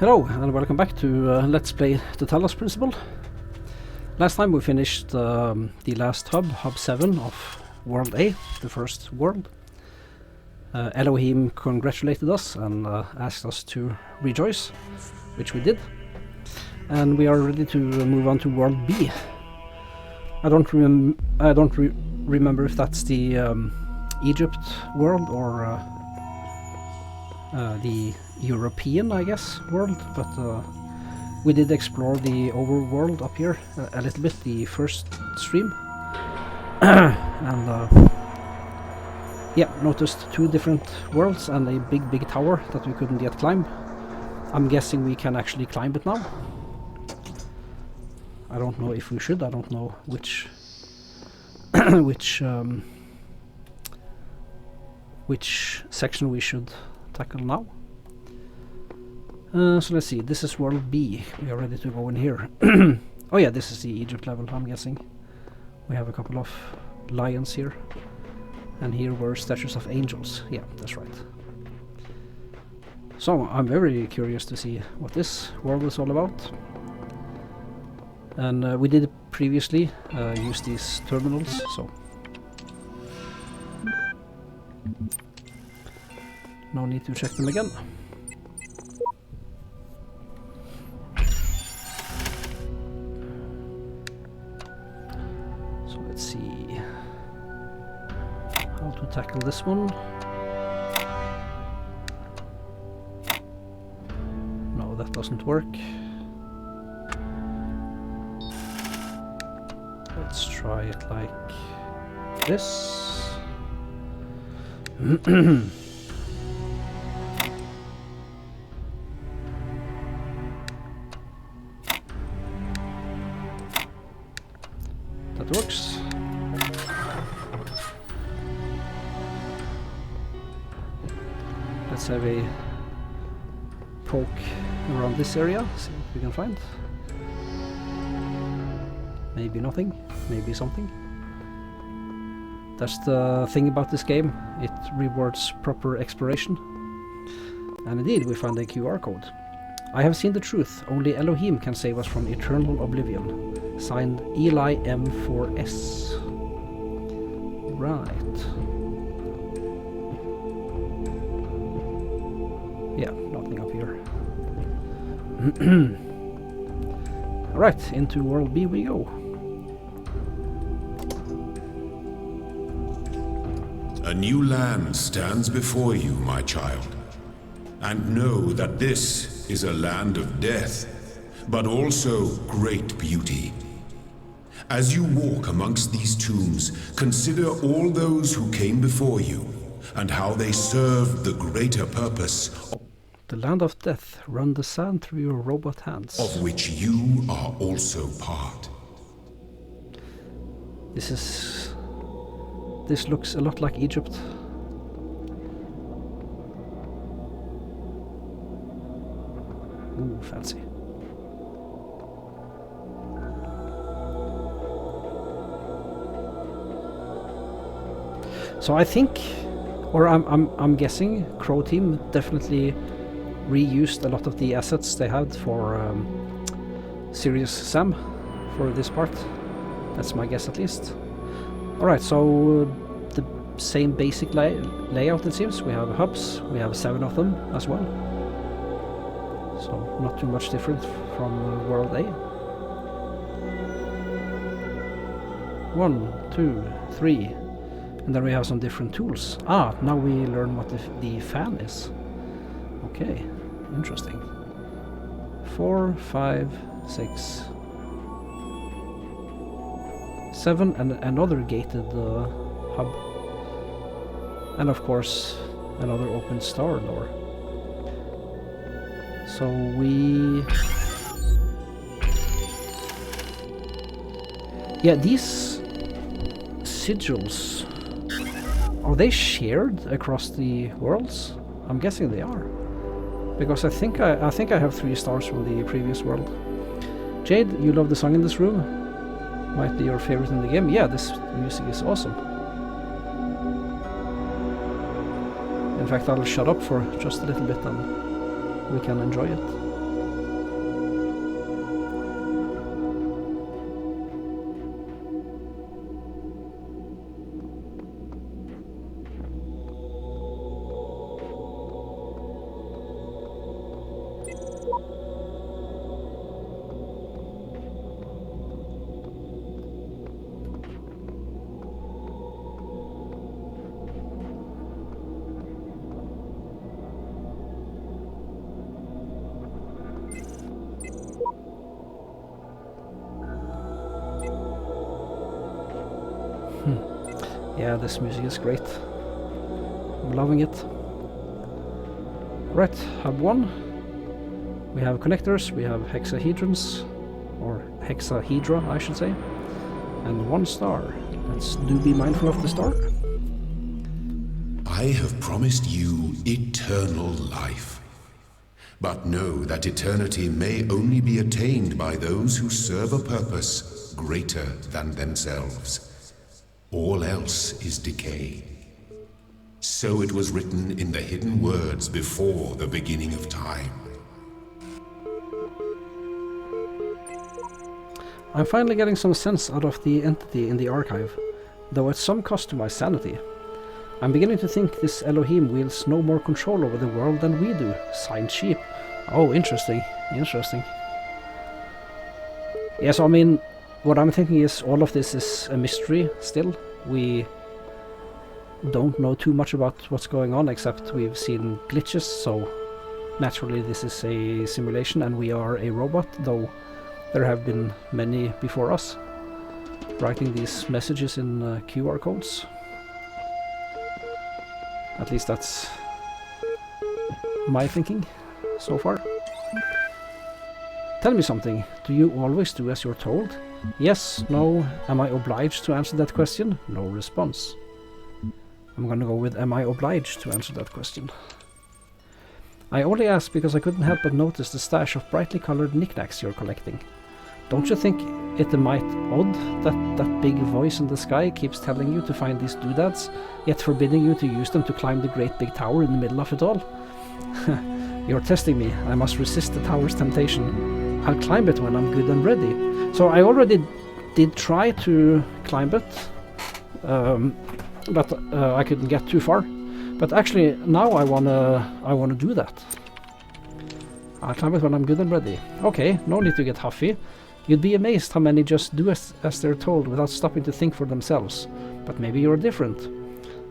Hello and welcome back to Let's Play the Talos Principle. Last time we finished the last hub 7 of World A, the first world. Elohim congratulated us and asked us to rejoice, which we did. And we are ready to move on to World B. I don't remember if that's the Egypt world or the European, I guess, world, but we did explore the overworld up here a little bit the first stream. And yeah, noticed two different worlds and a big tower that we couldn't yet climb. I'm guessing we can actually climb it now. I don't know if we should. I don't know which which section we should tackle now. So let's see, this is World B. We are ready to go in here. Oh yeah, this is the Egypt level, I'm guessing. We have a couple of lions here. And here were statues of angels. Yeah, that's right. So, I'm very curious to see what this world is all about. And we did previously use these terminals, so... no need to check them again. So let's see how to tackle this one. No, that doesn't work. Let's try it like this. That works. Let's have a poke around this area, see what we can find. Maybe nothing, maybe something. That's the thing about this game, it rewards proper exploration. And indeed, we found a QR code. I have seen the truth, only Elohim can save us from eternal oblivion. Signed Eli M4S. Right. Yeah, nothing up here. Alright, into World B we go. A new land stands before you, my child. And know that this is a land of death, but also great beauty. As you walk amongst these tombs, consider all those who came before you, and how they served the greater purpose of the land of death, run the sand through your robot hands. Of which you are also part. This looks a lot like Egypt. Ooh, fancy. So I think, or I'm guessing, Crow Team definitely reused a lot of the assets they had for Serious Sam for this part. That's my guess at least. Alright, so the same basic layout it seems. We have hubs, we have 7 of them as well. So not too much different from World A. 1, 2, 3. And then we have some different tools. Ah, now we learn what the fan is. Okay, interesting. 4, 5, 6, 7, and another gated hub. And of course, another open star door. So we... yeah, these sigils, are they shared across the worlds? I'm guessing they are, because I think I have 3 stars from the previous world. Jade, you love the song in this room. Might be your favorite in the game. Yeah, this music is awesome. In fact, I'll shut up for just a little bit and we can enjoy it. Yeah, this music is great. I'm loving it. Right, hub 1. We have connectors, we have hexahedrons, or hexahedra I should say, and 1 star. Let's do be mindful of the star. I have promised you eternal life. But know that eternity may only be attained by those who serve a purpose greater than themselves. All else is decay. So it was written in the hidden words before the beginning of time. I'm finally getting some sense out of the entity in the archive, though at some cost to my sanity. I'm beginning to think this Elohim wields no more control over the world than we do. Signed sheep. Oh, interesting. Interesting. Yes, I mean, what I'm thinking is all of this is a mystery still. We don't know too much about what's going on, except we've seen glitches, so naturally this is a simulation and we are a robot, though there have been many before us writing these messages in QR codes. At least that's my thinking so far. Tell me something. Do you always do as you're told? Yes, no. Am I obliged to answer that question? No response. I'm gonna go with am I obliged to answer that question? I only asked because I couldn't help but notice the stash of brightly colored knickknacks you're collecting. Don't you think it a mite odd that that big voice in the sky keeps telling you to find these doodads, yet forbidding you to use them to climb the great big tower in the middle of it all? You're testing me. I must resist the tower's temptation. I'll climb it when I'm good and ready. So I already did try to climb it, but I couldn't get too far. But actually now I wanna do that. I'll climb it when I'm good and ready. Okay, no need to get huffy. You'd be amazed how many just do as they're told without stopping to think for themselves. But maybe you're different.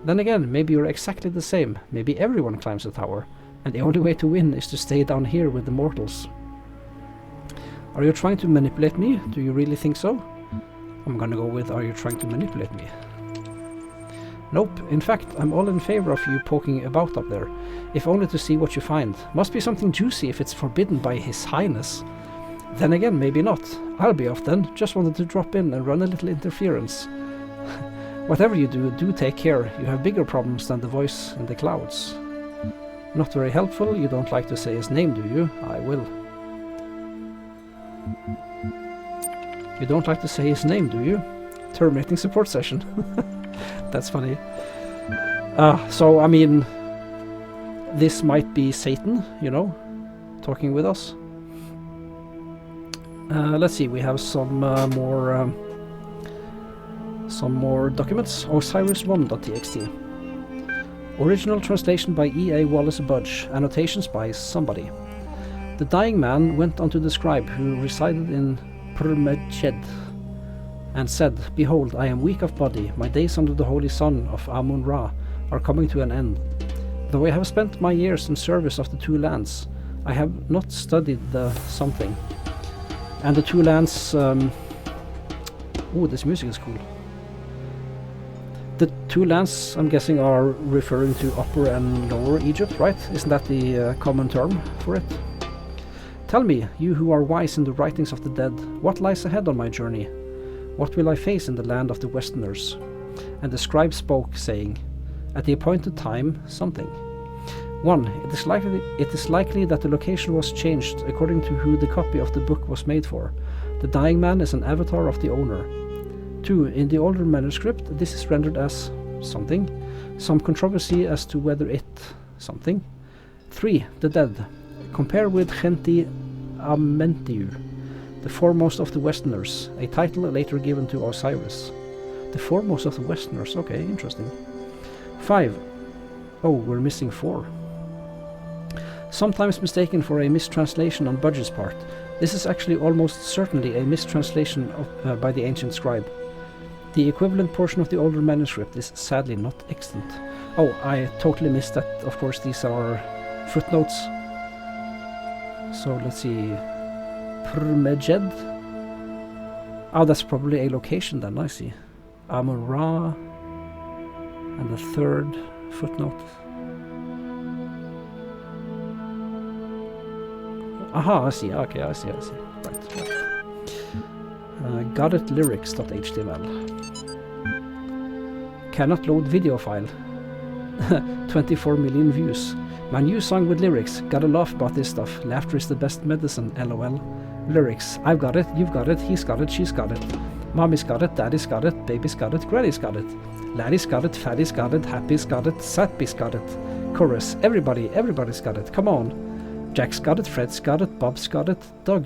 Then again, maybe you're exactly the same. Maybe everyone climbs a tower, and the only way to win is to stay down here with the mortals. Are you trying to manipulate me? Do you really think so? I'm gonna go with are you trying to manipulate me? Nope, in fact, I'm all in favor of you poking about up there, if only to see what you find. Must be something juicy if it's forbidden by His Highness. Then again, maybe not. I'll be off then, just wanted to drop in and run a little interference. Whatever you do, do take care. You have bigger problems than the voice in the clouds. Not very helpful. You don't like to say his name, do you? I will. You don't like to say his name, do you? Terminating support session. That's funny. So, I mean, this might be Satan, you know, talking with us. Let's see, we have some more documents. Osiris1.txt. Original translation by E.A. Wallace Budge. Annotations by somebody. The dying man went on to the scribe who resided in Prmejed and said, Behold, I am weak of body. My days under the holy sun of Amun-Ra are coming to an end. Though I have spent my years in service of the two lands, I have not studied the something. And the two lands... oh, this music is cool. The two lands, I'm guessing, are referring to Upper and Lower Egypt, right? Isn't that the common term for it? Tell me, you who are wise in the writings of the dead, what lies ahead on my journey? What will I face in the land of the Westerners? And the scribe spoke, saying, At the appointed time, something. 1. It is likely that the location was changed according to who the copy of the book was made for. The dying man is an avatar of the owner. 2. In the older manuscript, this is rendered as something. Some controversy as to whether it something. 3. The dead. Compare with Genti Amentiu, the foremost of the Westerners, a title later given to Osiris. The foremost of the Westerners, okay, interesting. 5. Oh, we're missing 4. Sometimes mistaken for a mistranslation on Budge's part, this is actually almost certainly a mistranslation of, by the ancient scribe. The equivalent portion of the older manuscript is sadly not extant. Oh, I totally missed that. Of course, these are footnotes. So let's see. Prmejed. Oh, that's probably a location then, I see. Amun-Ra. And the third footnote. Aha, I see. Okay, I see. Right. Got it lyrics.html. Cannot load video file. 24 million views. My new song with lyrics. Gotta laugh about this stuff. Laughter is the best medicine. LOL. Lyrics. I've got it. You've got it. He's got it. She's got it. Mommy's got it. Daddy's got it. Baby's got it. Granny's got it. Laddie's got it. Fatty's got it. Happy's got it. Sappy's got it. Chorus. Everybody's got it. Come on. Jack's got it. Fred's got it. Bob's got it. Dog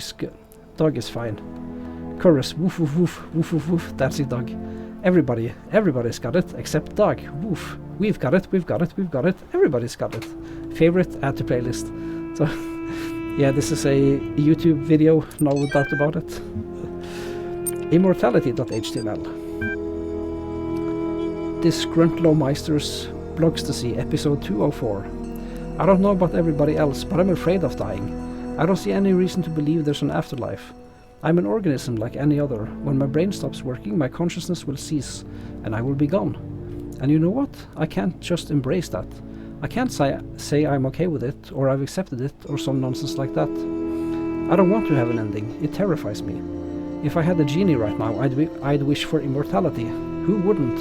is fine. Chorus. Woof woof woof woof woof woof. That's it, dog. Everybody's got it except dog. Woof. We've got it. Everybody's got it. Favorite, add to playlist. So, yeah, this is a YouTube video, no doubt about it. Immortality.html. Disgruntlomeisters Blogstasy, episode 204. I don't know about everybody else, but I'm afraid of dying. I don't see any reason to believe there's an afterlife. I'm an organism like any other. When my brain stops working, my consciousness will cease, and I will be gone. And you know what? I can't just embrace that. I can't say I'm okay with it, or I've accepted it, or some nonsense like that. I don't want to have an ending. It terrifies me. If I had a genie right now, I'd wish for immortality. Who wouldn't?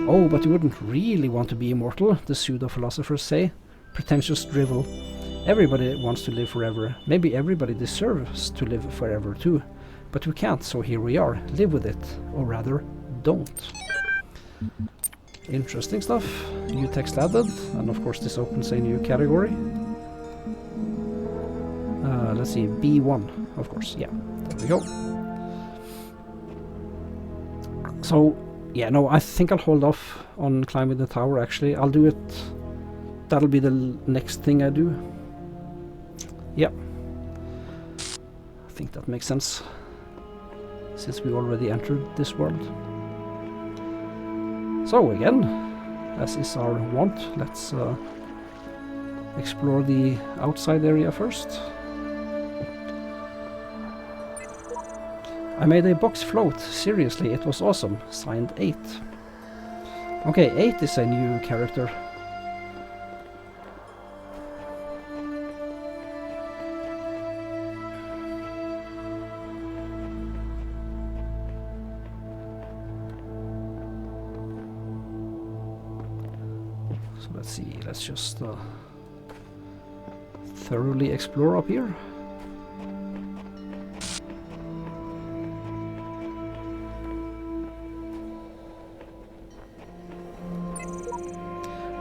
Oh, but you wouldn't really want to be immortal, the pseudo-philosophers say. Pretentious drivel. Everybody wants to live forever. Maybe everybody deserves to live forever too. But we can't, so here we are. Live with it. Or rather, don't. Interesting stuff. New text added. And of course this opens a new category. Let's see, B1, of course. Yeah, there we go. So, yeah, no, I think I'll hold off on climbing the tower, actually. I'll do it... That'll be the next thing I do. Yeah. I think that makes sense. Since we already entered this world. So again, as is our wont, let's explore the outside area first. I made a box float. Seriously, it was awesome. Signed 8. Okay, 8 is a new character. So let's see, let's just thoroughly explore up here.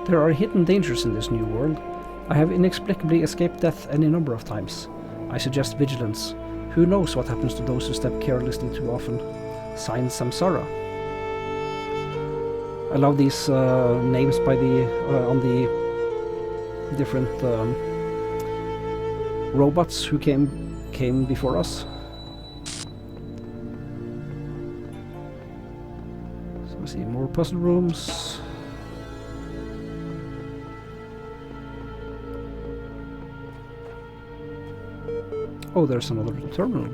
There are hidden dangers in this new world. I have inexplicably escaped death any number of times. I suggest vigilance. Who knows what happens to those who step carelessly too often? Signed Samsara. I love these names by the on the different robots who came before us. So we see more puzzle rooms. Oh, there's another terminal.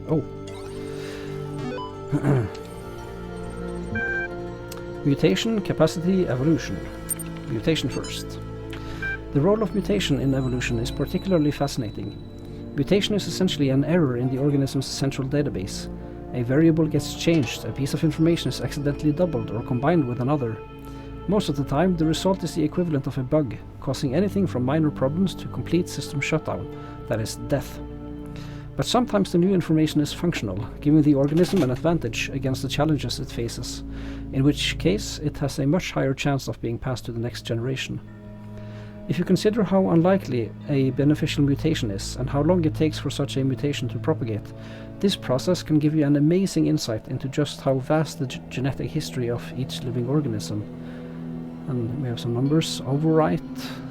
Oh. Mutation, capacity, evolution. Mutation first. The role of mutation in evolution is particularly fascinating. Mutation is essentially an error in the organism's central database. A variable gets changed, a piece of information is accidentally doubled or combined with another. Most of the time, the result is the equivalent of a bug, causing anything from minor problems to complete system shutdown, that is, death. But sometimes the new information is functional, giving the organism an advantage against the challenges it faces, in which case it has a much higher chance of being passed to the next generation. If you consider how unlikely a beneficial mutation is, and how long it takes for such a mutation to propagate, this process can give you an amazing insight into just how vast the genetic history of each living organism. And we have some numbers. Overwrite.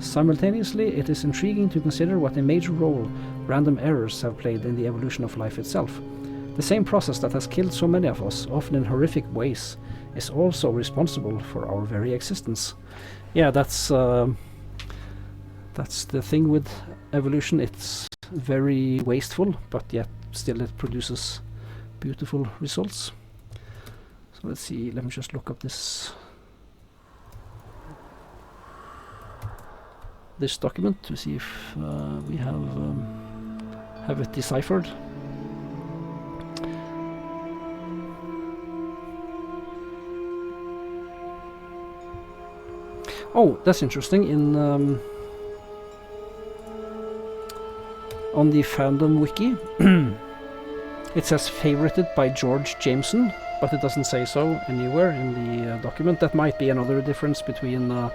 Simultaneously, it is intriguing to consider what a major role random errors have played in the evolution of life itself. The same process that has killed so many of us, often in horrific ways, is also responsible for our very existence. Yeah, that's That's the thing with evolution, it's very wasteful, but yet still it produces beautiful results. So let's see, let me just look up this document to see if we have it deciphered. Oh, that's interesting. In on the fandom wiki, it says favorited by George Jameson, but it doesn't say so anywhere in the document. That might be another difference between the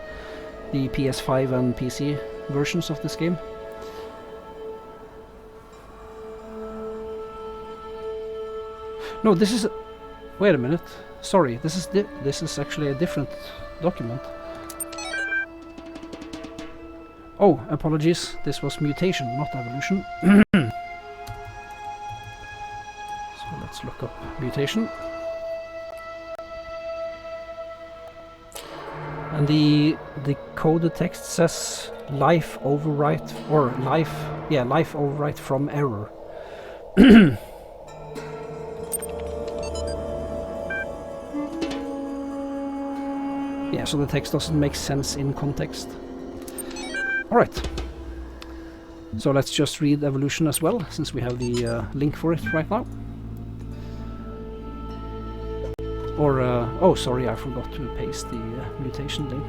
PS5 and PC versions of this game. No, this is... Wait a minute. Sorry, this is actually a different document. Oh, apologies. This was mutation, not evolution. So let's look up mutation. And the coded text says life overwrite, or life overwrite from error. Yeah, so the text doesn't make sense in context. Alright, so let's just read evolution as well, since we have the link for it right now. Or, oh sorry, I forgot to paste the mutation link.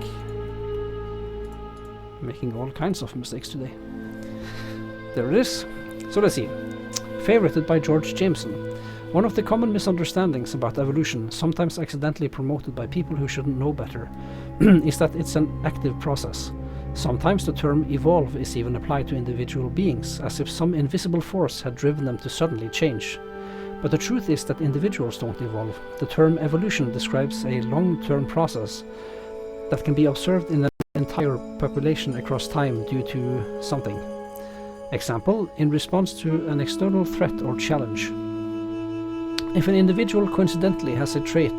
Making all kinds of mistakes today. There it is. So let's see. Favorited by George Jameson. One of the common misunderstandings about evolution, sometimes accidentally promoted by people who shouldn't know better, is that it's an active process. Sometimes the term evolve is even applied to individual beings, as if some invisible force had driven them to suddenly change. But the truth is that individuals don't evolve. The term evolution describes a long-term process that can be observed in an entire population across time due to something. Example, in response to an external threat or challenge. If an individual coincidentally has a trait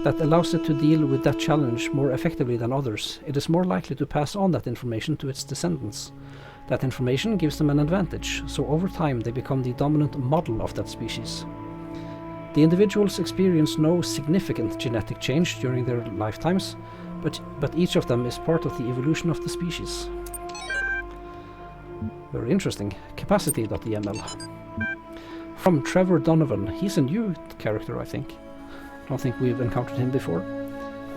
that allows it to deal with that challenge more effectively than others, it is more likely to pass on that information to its descendants. That information gives them an advantage, so over time they become the dominant model of that species. The individuals experience no significant genetic change during their lifetimes, but each of them is part of the evolution of the species. Very interesting. Capacity.yml. From Trevor Donovan. He's a new character, I think. Don't think we've encountered him before.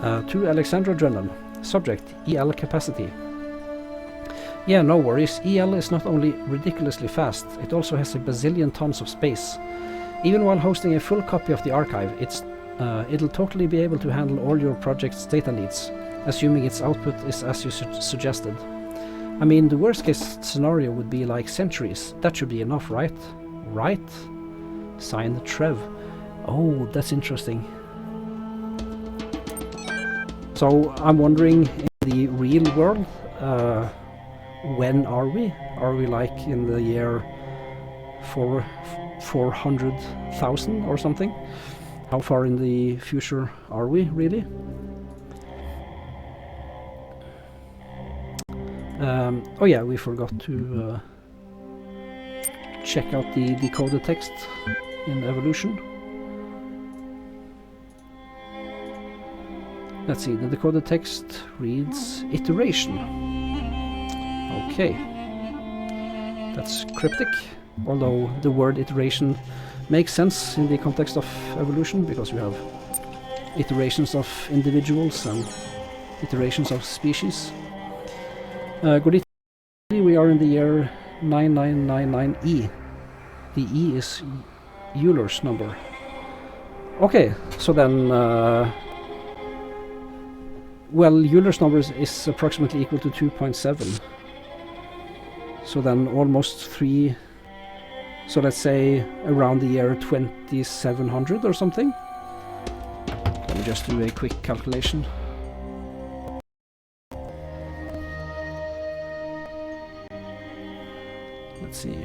To Alexandra Drennan. Subject, EL capacity. Yeah, no worries. EL is not only ridiculously fast, it also has a bazillion tons of space. Even while hosting a full copy of the archive, it'll totally be able to handle all your project's data needs, assuming its output is as you suggested. I mean, the worst case scenario would be like centuries. That should be enough, right? Right? Signed, Trev. Oh, that's interesting. So, I'm wondering, in the real world, when are we? Are we like in the year 400,000 or something? How far in the future are we, really? Oh yeah, we forgot to check out the decoded text in evolution. Let's see, the decoded text reads iteration. Okay. That's cryptic, although the word iteration makes sense in the context of evolution, because you have iterations of individuals and iterations of species. Good evening, we are in the year 9999E. The E is Euler's number. Okay, so then, well, Euler's number is approximately equal to 2.7. So then almost 3, so let's say around the year 2700 or something. Let me just do a quick calculation. Let's see.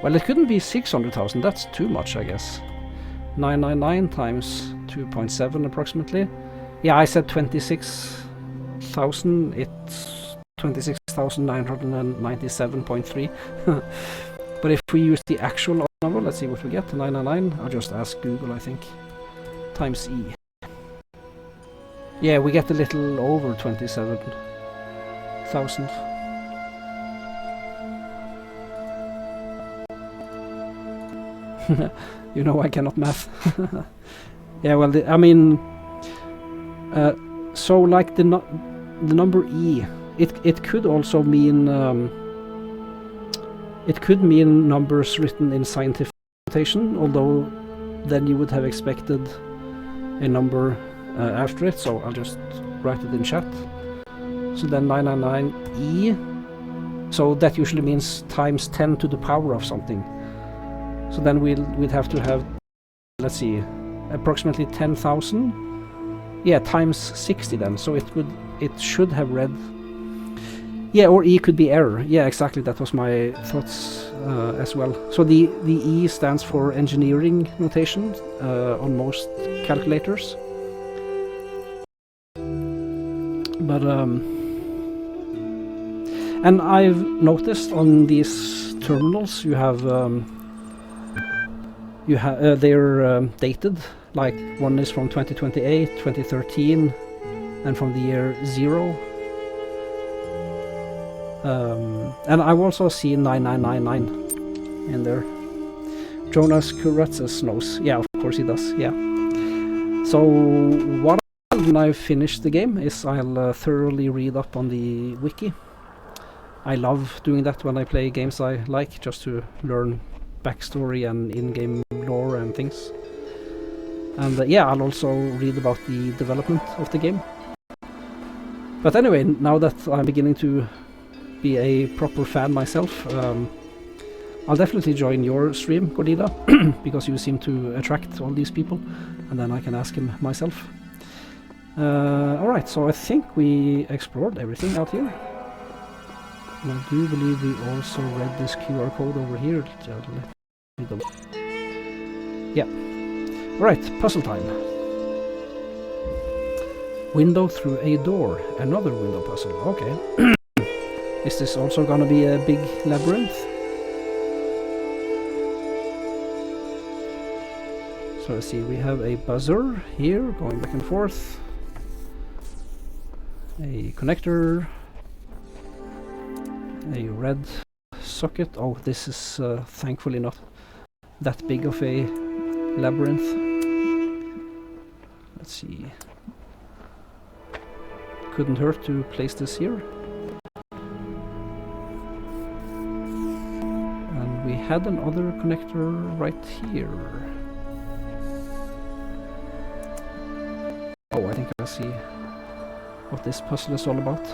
Well, it couldn't be 600,000, that's too much, I guess. 999 times 2.7 approximately. Yeah, I said 26,000, it's 26,000 6,997.3. But if we use the actual number, let's see what we get, 999, I'll just ask Google, I think, times E. Yeah, we get a little over 27,000. You know I cannot math. Yeah, well, I mean, so like the number E, it could also mean it could mean numbers written in scientific notation, although then you would have expected a number after it. So I'll just write it in chat. So then 999E. So that usually means times 10 to the power of something. So then we'd have to have, let's see, approximately 10,000. Yeah, times 60 then. So it should have read. Yeah, or E could be error. Yeah, exactly. That was my thoughts as well. So the E stands for engineering notation on most calculators. But and I've noticed on these terminals you have they're dated. Like one is from 2028, 2013, and from the year 0. And I've also seen 9999 in there. Jonas Kuretzes knows. Yeah, of course he does. Yeah. So what I'll do when I finish the game is I'll thoroughly read up on the wiki. I love doing that when I play games I like, just to learn backstory and in-game lore and things. And yeah, I'll also read about the development of the game. But anyway, now that I'm beginning to be a proper fan myself, I'll definitely join your stream, Gordita, because you seem to attract all these people, and then I can ask him myself. Alright, so I think we explored everything out here. And I do believe we also read this QR code over here. Yeah. Right, puzzle time. Window through a door. Another window puzzle. Okay. Is this also gonna be a big labyrinth? So let's see, we have a buzzer here going back and forth. A connector. A red socket. Oh, this is thankfully not that big of a labyrinth. Let's see. Couldn't hurt to place this here. And we had another connector right here. Oh, I think I see what this puzzle is all about.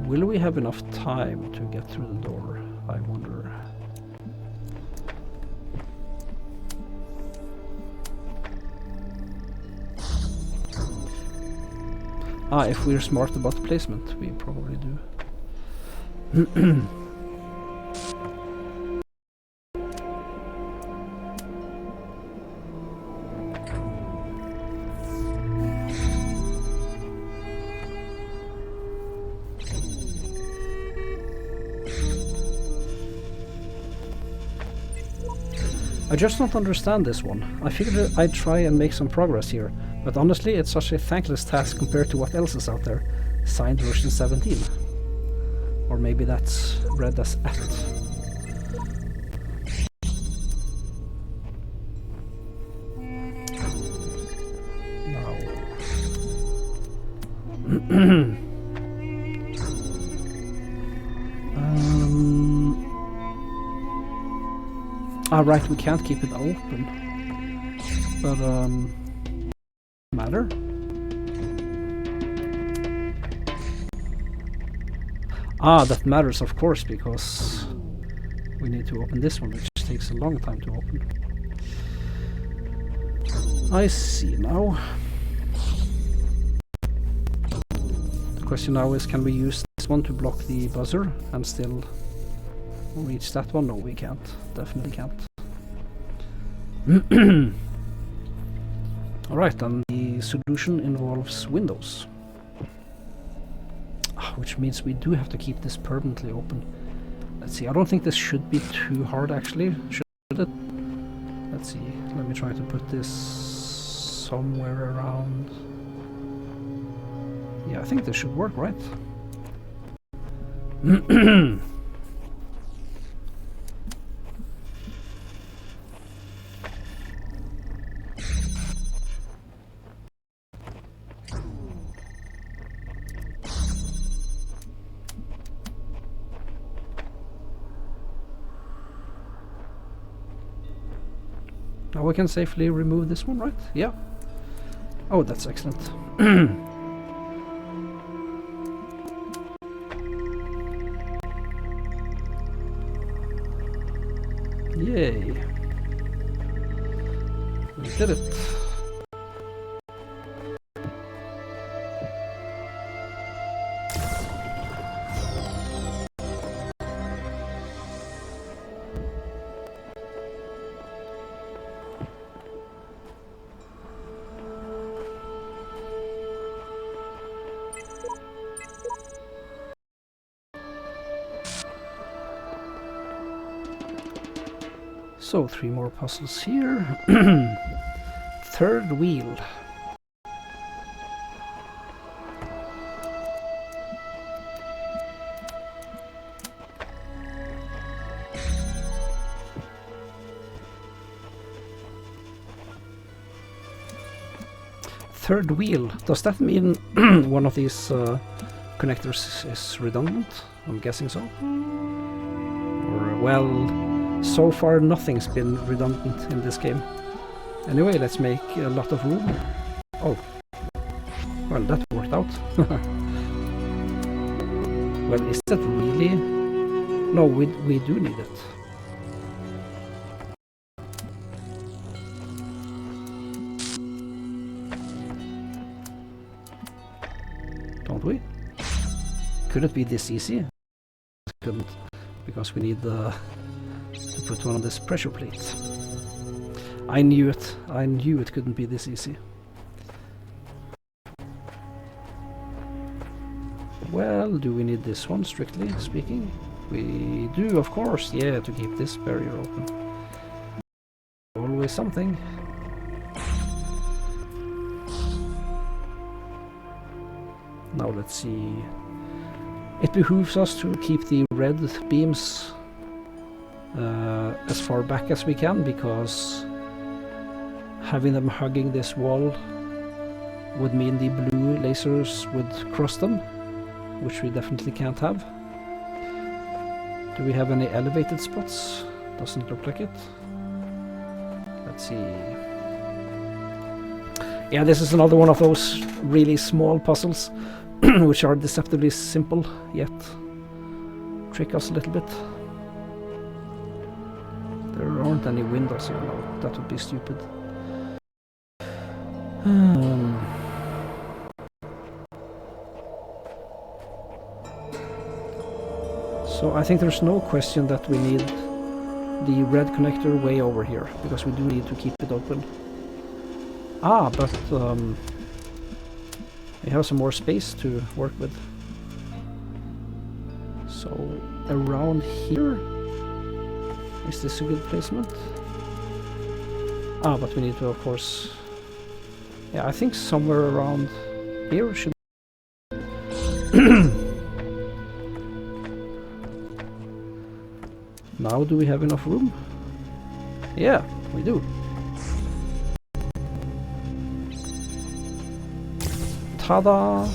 Will we have enough time to get through the door? I wonder. If we're smart about the placement, we probably do. I just don't understand this one. I figured I'd try and make some progress here, but honestly it's such a thankless task compared to what else is out there. Signed version 17. Or maybe that's read as at. No. Right, we can't keep it open. But, matter? That matters, of course, because we need to open this one, which takes a long time to open. I see now. question now is, can we use this one to block the buzzer and still reach that one? No, we can't. Definitely can't. Alright, and the solution involves windows. Which means we do have to keep this permanently open. Let's see, I don't think this should be too hard actually, should it? Let's see, let me try to put this somewhere around. Yeah, I think this should work, right? Now we can safely remove this one, right? Yeah. Oh, that's excellent. Yay. We did it. So, 3 more puzzles here. Third wheel. Third wheel. Does that mean one of these connectors is redundant? I'm guessing so. Or, well, so far nothing's been redundant in this game. Anyway, let's make a lot of room. Oh. Well, that worked out. Well, is that really? No, we do need it. Don't we? Could it be this easy? Couldn't, because we need to put one on this pressure plate. I knew it. I knew it couldn't be this easy. Well, do we need this one, strictly speaking? We do, of course, yeah, to keep this barrier open. Always something. Now let's see. It behooves us to keep the red beams as far back as we can, because having them hugging this wall would mean the blue lasers would cross them, which we definitely can't have. Do we have any elevated spots? Doesn't look like it. Let's see. Yeah, this is another one of those really small puzzles which are deceptively simple, yet trick us a little bit. There aren't any windows here now. That would be stupid. So I think there's no question that we need the red connector way over here, because we do need to keep it open. Ah, but we have some more space to work with. So around here, is this a good placement? Ah, but we need to, of course, yeah, I think somewhere around here should. Now, do we have enough room? Yeah, we do. Ta-da!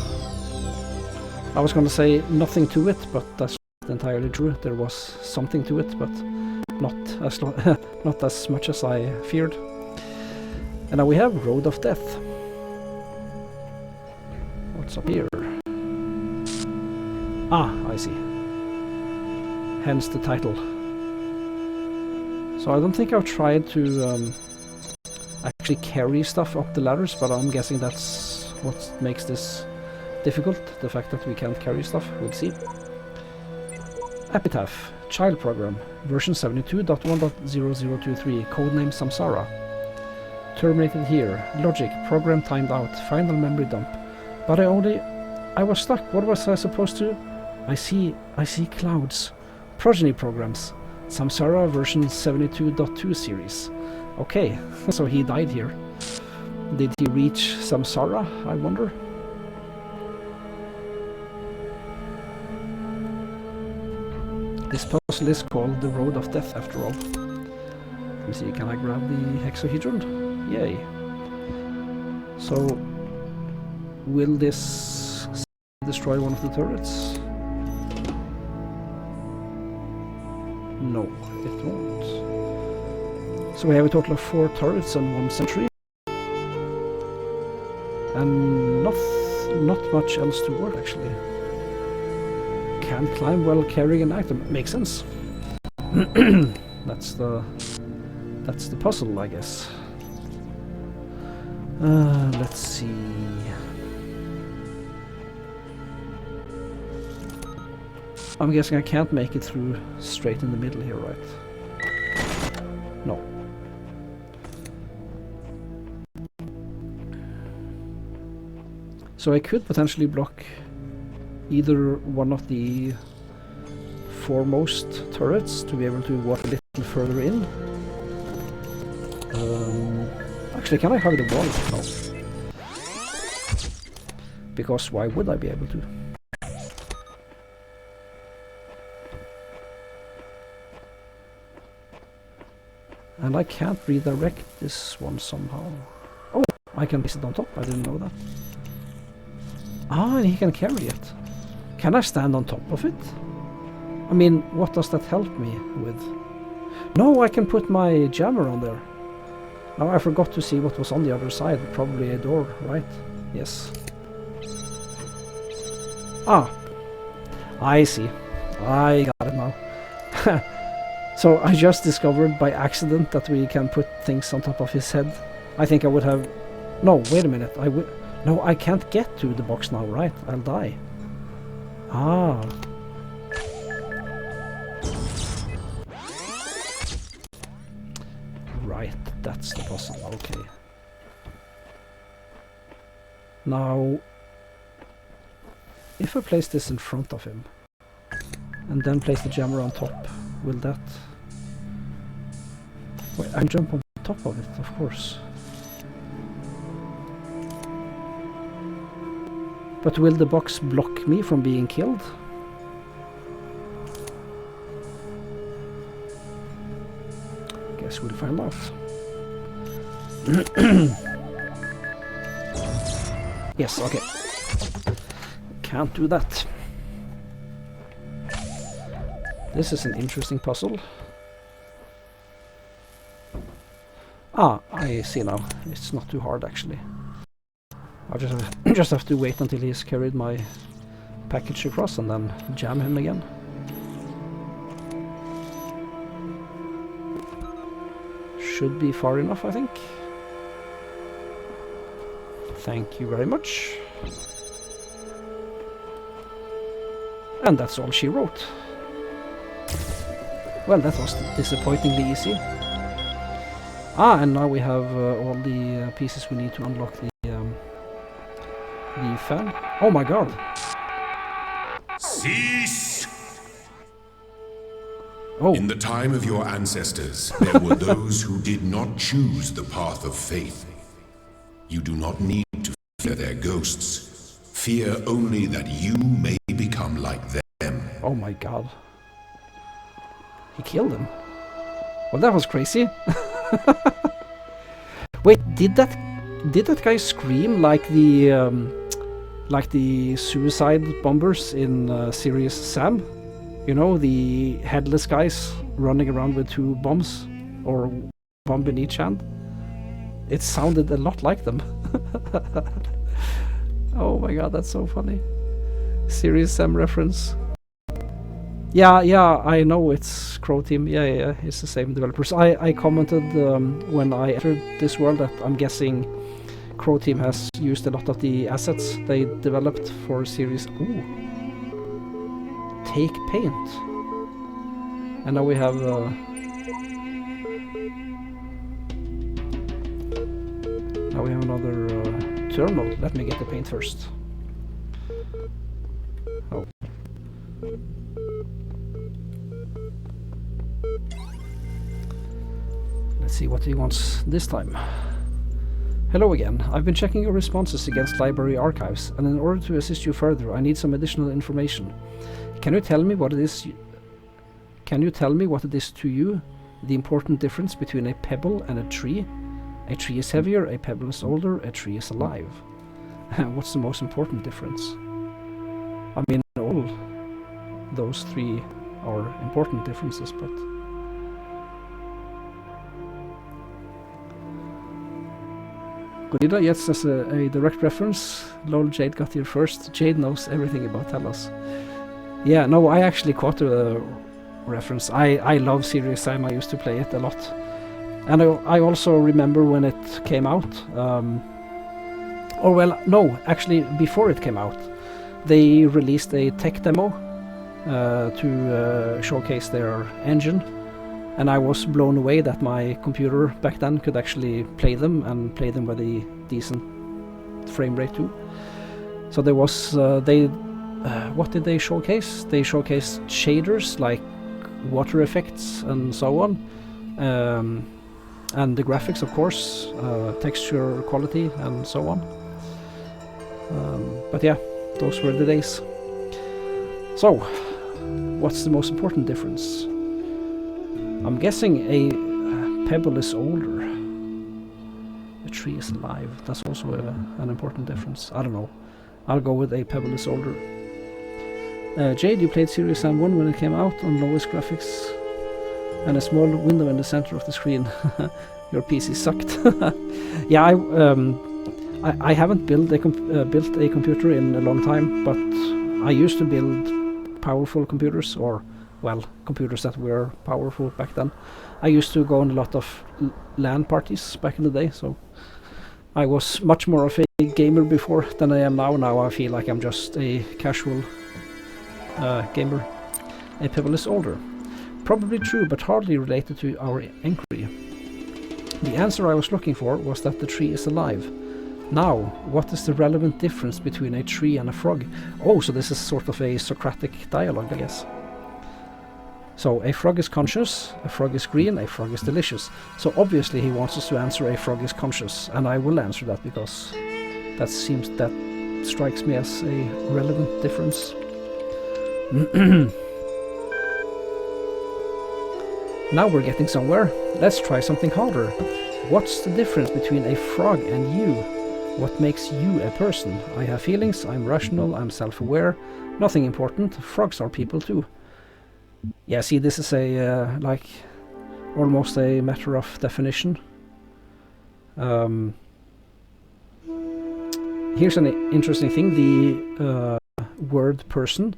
I was going to say nothing to it, but that's not entirely true. There was something to it, but not as not as much as I feared. And now we have Road of Death. What's up here? Ah, I see. Hence the title. So I don't think I've tried to actually carry stuff up the ladders, but I'm guessing that's what makes this difficult, the fact that we can't carry stuff, we'll see. Epitaph, child program, version 72.1.0023, codename Samsara. Terminated here, logic, program timed out, final memory dump. But I was stuck, what was I supposed to? I see clouds. Progeny programs, Samsara version 72.2 series. Okay, so he died here. Did he reach Samsara, I wonder? This puzzle is called the Road of Death after all. Let me see, can I grab the hexahedron? Yay. So, will this destroy one of the turrets? No, it won't. So we have a total of 4 turrets and 1 sentry. And not much else to work actually. Can climb while carrying an item. Makes sense. That's the puzzle, I guess. Let's see. I'm guessing I can't make it through straight in the middle here, right? No. So I could potentially block either one of the foremost turrets to be able to walk a little further in. Actually, can I hug the wall? No. Because why would I be able to? And I can't redirect this one somehow. Oh, I can place it on top. I didn't know that. Ah, and he can carry it. Can I stand on top of it? I mean, what does that help me with? No, I can put my jammer on there. Now I forgot to see what was on the other side. Probably a door, right? Yes. Ah, I see. I got it now. So I just discovered by accident that we can put things on top of his head. I think I would have... No, wait a minute. No, I can't get to the box now, right? I'll die. Ah. Right, that's the puzzle. Okay. Now, if I place this in front of him, and then place the jammer on top, will that... Wait, I jump on top of it, of course. But will the box block me from being killed? Guess we'll find out. Yes, okay. Can't do that. This is an interesting puzzle. Ah, I see now. It's not too hard actually. I'll just have to wait until he's carried my package across and then jam him again. Should be far enough, I think. Thank you very much. And that's all she wrote. Well, that was disappointingly easy. Ah, and now we have all the pieces we need to unlock the fan. Oh my god! Cease! Oh. In the time of your ancestors, there were those who did not choose the path of faith. You do not need to fear their ghosts. Fear only that you may become like them. Oh my god. He killed him. Well, that was crazy. Wait, did that guy scream like the suicide bombers in Serious Sam? You know, the headless guys running around with 2 bombs, or bomb in each hand. It sounded a lot like them. Oh my god, that's so funny. Serious Sam reference. Yeah, I know it's Crow Team. Yeah, it's the same developers. I commented when I entered this world that I'm guessing Crow team has used a lot of the assets they developed for series. Ooh, take paint, and now we have. Now we have another terminal. Let me get the paint first. Oh. Let's see what he wants this time. Hello again. I've been checking your responses against library archives, and in order to assist you further, I need some additional information. Can you tell me what it is? Can you tell me what it is to you? The important difference between a pebble and a tree? A tree is heavier, a pebble is older, a tree is alive. What's the most important difference? I mean, all those three are important differences, but... Gorilla, yes, as a direct reference. Lol, Jade got here first. Jade knows everything about Talos. Yeah, no, I actually caught the reference. I love Serious Sam, I used to play it a lot. And I also remember when it came out. Or well, no, actually before it came out, they released a tech demo to showcase their engine. And I was blown away that my computer back then could actually play them, and play them with a decent frame rate too. So there was, what did they showcase? They showcased shaders like water effects and so on. And the graphics, of course, texture quality and so on. But yeah, those were the days. So, what's the most important difference? I'm guessing a pebble is older. A tree is alive. That's also an important difference. I don't know. I'll go with a pebble is older. Jade, you played Serious Sam 1 when it came out on lowest graphics and a small window in the center of the screen. Your PC sucked. Yeah, I haven't built a computer in a long time, but I used to build powerful computers, or well, computers that were powerful back then. I used to go on a lot of LAN parties back in the day, so I was much more of a gamer before than I am now. Now I feel like I'm just a casual gamer. A pebble is older. Probably true, but hardly related to our inquiry. The answer I was looking for was that the tree is alive. Now, what is the relevant difference between a tree and a frog? Oh, so this is sort of a Socratic dialogue, I guess. So, a frog is conscious, a frog is green, a frog is delicious. So obviously he wants us to answer a frog is conscious, and I will answer that because that strikes me as a relevant difference. Now we're getting somewhere. Let's try something harder. What's the difference between a frog and you? What makes you a person? I have feelings, I'm rational, I'm self-aware. Nothing important. Frogs are people too. Yeah, see, this is a, like, almost a matter of definition. Here's an interesting thing. The word person,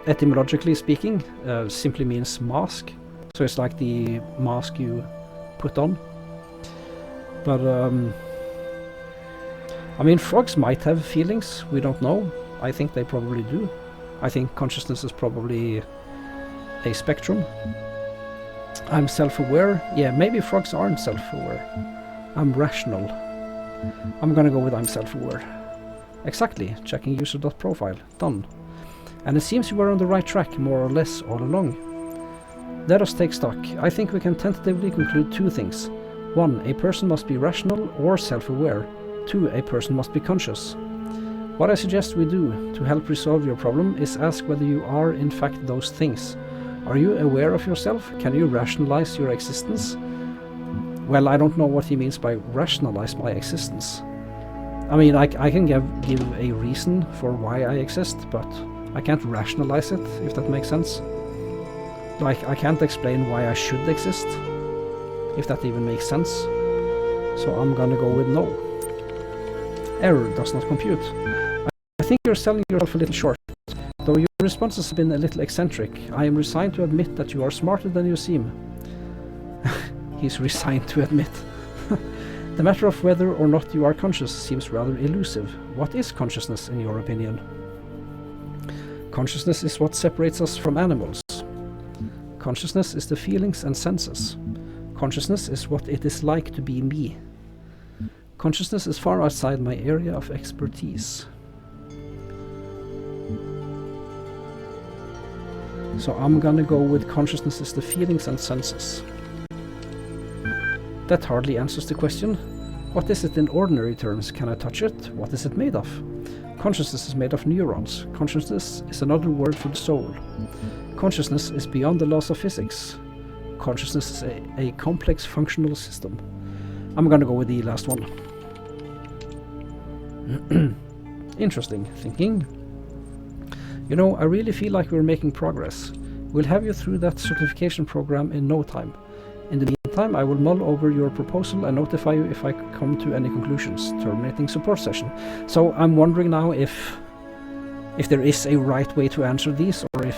etymologically speaking, simply means mask. So it's like the mask you put on. But, I mean, frogs might have feelings, we don't know. I think they probably do. I think consciousness is probably a spectrum. I'm self-aware. Yeah, maybe frogs aren't self-aware. I'm rational. I'm gonna go with I'm self-aware. Exactly. Checking user.profile. Done. And it seems you were on the right track, more or less, all along. Let us take stock. I think we can tentatively conclude two things. 1. A person must be rational or self-aware. 2. A person must be conscious. What I suggest we do to help resolve your problem is ask whether you are in fact those things. Are you aware of yourself? Can you rationalize your existence? Well, I don't know what he means by rationalize my existence. I mean, I can give a reason for why I exist, but I can't rationalize it, if that makes sense. Like, I can't explain why I should exist, if that even makes sense. So I'm gonna go with no. Error does not compute. I think you're selling yourself a little short. Though your responses have been a little eccentric, I am resigned to admit that you are smarter than you seem. He's resigned to admit. The matter of whether or not you are conscious seems rather elusive. What is consciousness, in your opinion? Consciousness is what separates us from animals. Consciousness is the feelings and senses. Consciousness is what it is like to be me. Consciousness is far outside my area of expertise. So I'm gonna go with consciousness is the feelings and senses. That hardly answers the question. What is it in ordinary terms? Can I touch it? What is it made of? Consciousness is made of neurons. Consciousness is another word for the soul. Consciousness is beyond the laws of physics. Consciousness is a complex functional system. I'm gonna go with the last one. Interesting thinking. You know, I really feel like we're making progress. We'll have you through that certification program in no time. In the meantime, I will mull over your proposal and notify you if I come to any conclusions. Terminating support session. So I'm wondering now if there is a right way to answer these, or if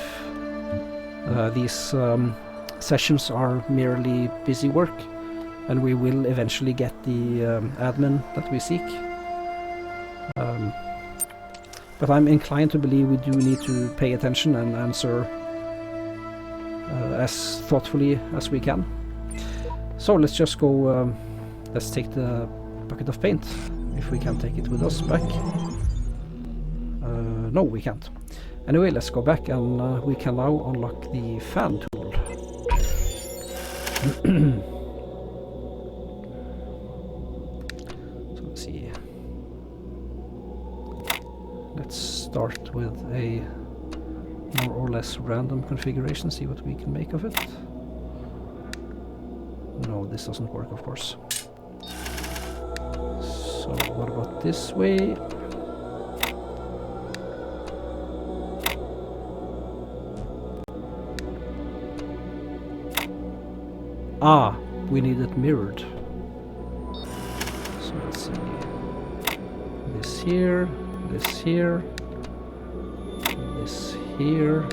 these sessions are merely busy work, and we will eventually get the admin that we seek. But I'm inclined to believe we do need to pay attention and answer as thoughtfully as we can. So let's just go, let's take the bucket of paint, if we can take it with us back. No, we can't. Anyway, let's go back, and we can now unlock the fan tool. So let's see. Let's start with a more or less random configuration, see what we can make of it. No, this doesn't work, of course. So what about this way? Ah, we need it mirrored. So let's see. This here, this here, this here,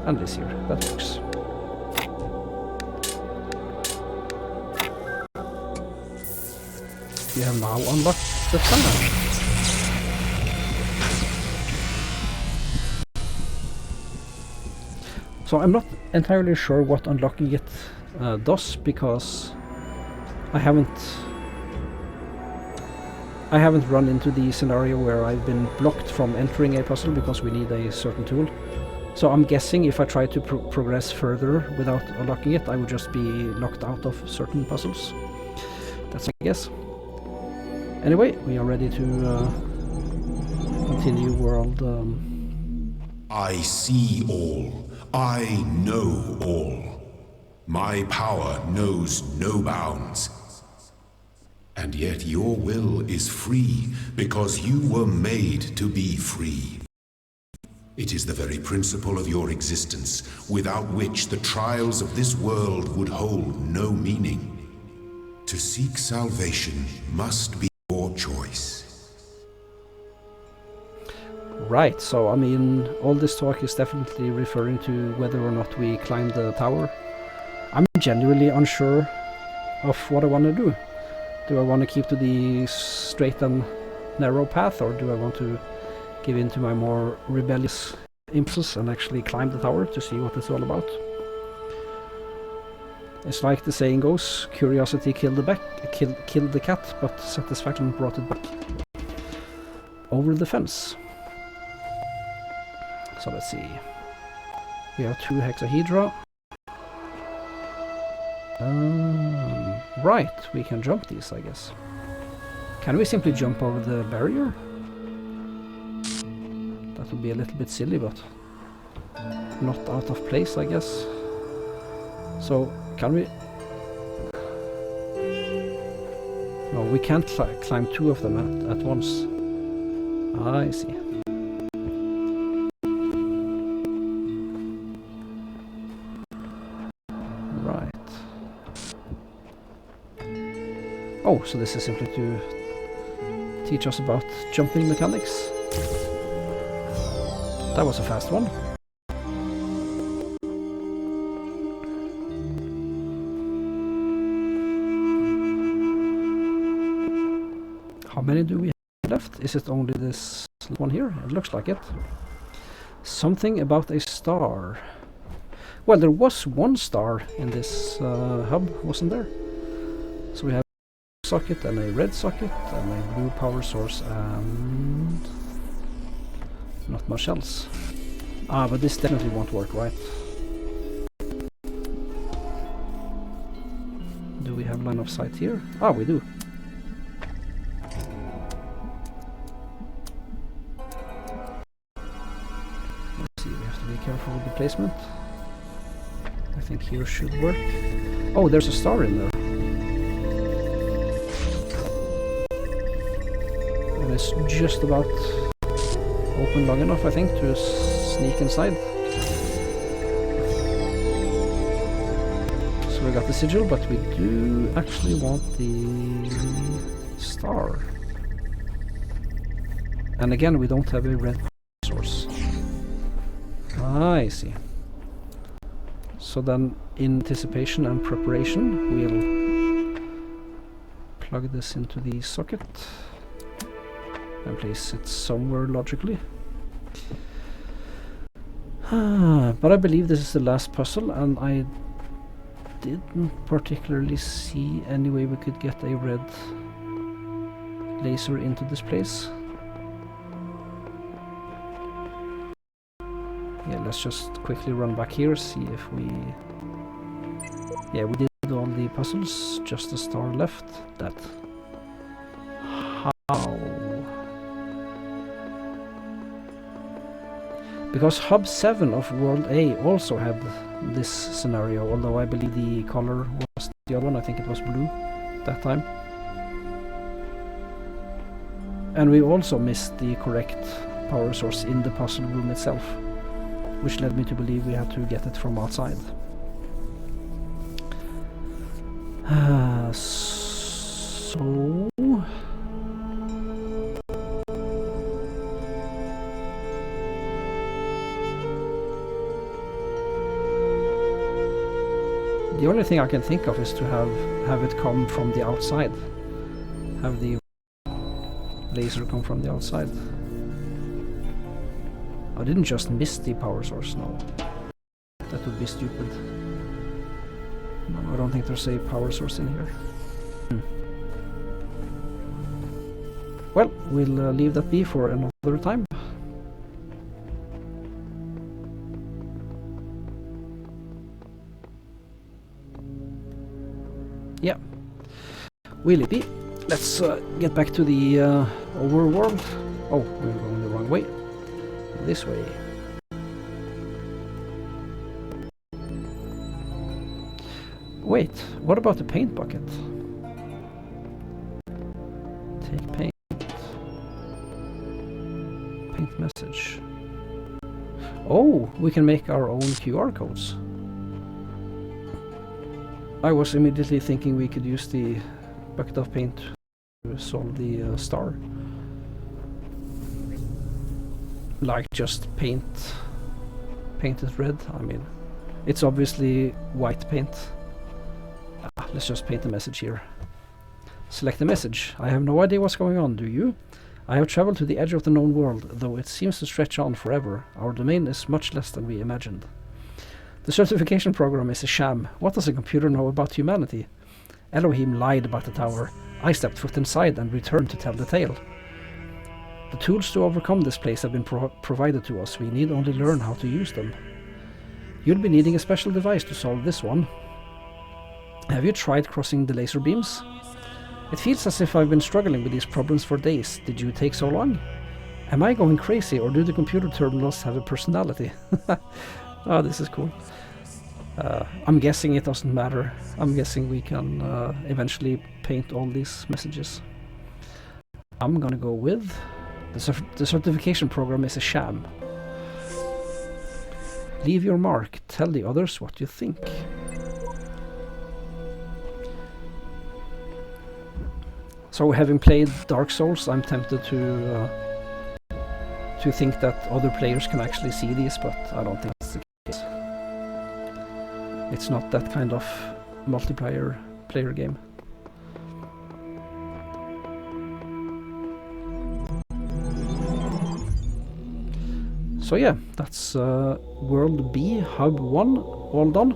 and this here. That works. We have now unlocked the tunnel. So I'm not entirely sure what unlocking it does, because I haven't run into the scenario where I've been blocked from entering a puzzle because we need a certain tool. So I'm guessing if I try to progress further without unlocking it, I would just be locked out of certain puzzles. That's my guess. Anyway, we are ready to continue world. I see all. I know all. My power knows no bounds. And yet your will is free because you were made to be free. It is the very principle of your existence, without which the trials of this world would hold no meaning. To seek salvation must be your choice. Right, so I mean, all this talk is definitely referring to whether or not we climb the tower. I'm genuinely unsure of what I want to do. Do I want to keep to the straight and narrow path, or do I want to give in to my more rebellious impulses and actually climb the tower to see what it's all about? It's like the saying goes, curiosity killed the cat, but satisfaction brought it back. Over the fence. So let's see. We have 2 hexahedra. Right, we can jump these, I guess. Can we simply jump over the barrier? That would be a little bit silly, but not out of place, I guess. So, can we... No, we can't climb 2 of them at once. I see. Oh, so this is simply to teach us about jumping mechanics. That was a fast one. How many do we have left? Is it only this one here? It looks like it. Something about a star. Well, there was one star in this hub, wasn't there? So we have a socket and a red socket and a blue power source and not much else. Ah, but this definitely won't work, right? Do we have line of sight here? Ah, we do. Let's see, we have to be careful with the placement. I think here should work. Oh, there's a star in there. And it's just about open long enough, I think, to sneak inside. So we got the sigil, but we do actually want the star. And again, we don't have a red source. I see. So then, in anticipation and preparation, we'll plug this into the socket and place it somewhere logically. But I believe this is the last puzzle, and I didn't particularly see any way we could get a red laser into this place. Yeah, let's just quickly run back here, see if we... Yeah, we did all the puzzles, just a star left. That... How? Because Hub 7 of World A also had this scenario, although I believe the color was the other one. I think it was blue that time. And we also missed the correct power source in the puzzle room itself, which led me to believe we had to get it from outside. So... The only thing I can think of is to have it come from the outside. Have the laser come from the outside. I didn't just miss the power source, no. That would be stupid. No, I don't think there's a power source in here. Well, we'll leave that be for another time. Yeah, will it be? Let's get back to the overworld. Oh, we're going the wrong way. This way. Wait, what about the paint bucket? Take paint. Paint message. Oh, we can make our own QR codes. I was immediately thinking we could use the bucket of paint to solve the star. Like just paint it red. I mean, it's obviously white paint. Let's just paint the message here. Select the message. I have no idea what's going on, do you? I have traveled to the edge of the known world, though it seems to stretch on forever. Our domain is much less than we imagined. The certification program is a sham. What does a computer know about humanity? Elohim lied about the tower. I stepped foot inside and returned to tell the tale. The tools to overcome this place have been provided to us. We need only learn how to use them. You'll be needing a special device to solve this one. Have you tried crossing the laser beams? It feels as if I've been struggling with these problems for days. Did you take so long? Am I going crazy, or do the computer terminals have a personality? Oh, this is cool. I'm guessing it doesn't matter. I'm guessing we can eventually paint all these messages. I'm gonna go with the certification program is a sham. Leave your mark. Tell the others what you think. So, having played Dark Souls, I'm tempted to think that other players can actually see these, but I don't think it's the case. It's not that kind of multiplayer player game. So yeah, that's World B, Hub 1, all done.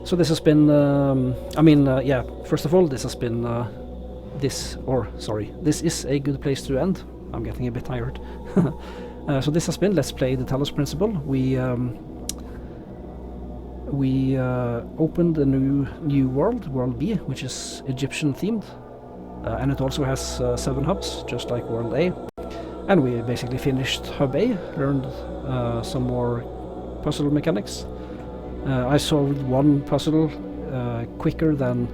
So this has been, yeah, first of all, this has been, this is a good place to end. I'm getting a bit tired. So this has been Let's Play the Talos Principle. We opened a new world, World B, which is Egyptian themed. And it also has 7 hubs, just like World A. And we basically finished Hub A, learned some more puzzle mechanics. I solved one puzzle quicker than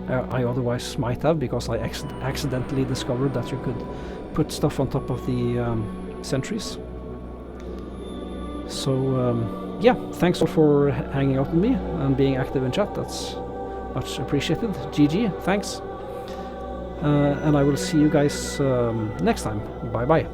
I otherwise might have, because I accidentally discovered that you could put stuff on top of the sentries. So yeah, thanks all for hanging out with me and being active in chat. That's much appreciated. GG, thanks. And I will see you guys next time. Bye bye.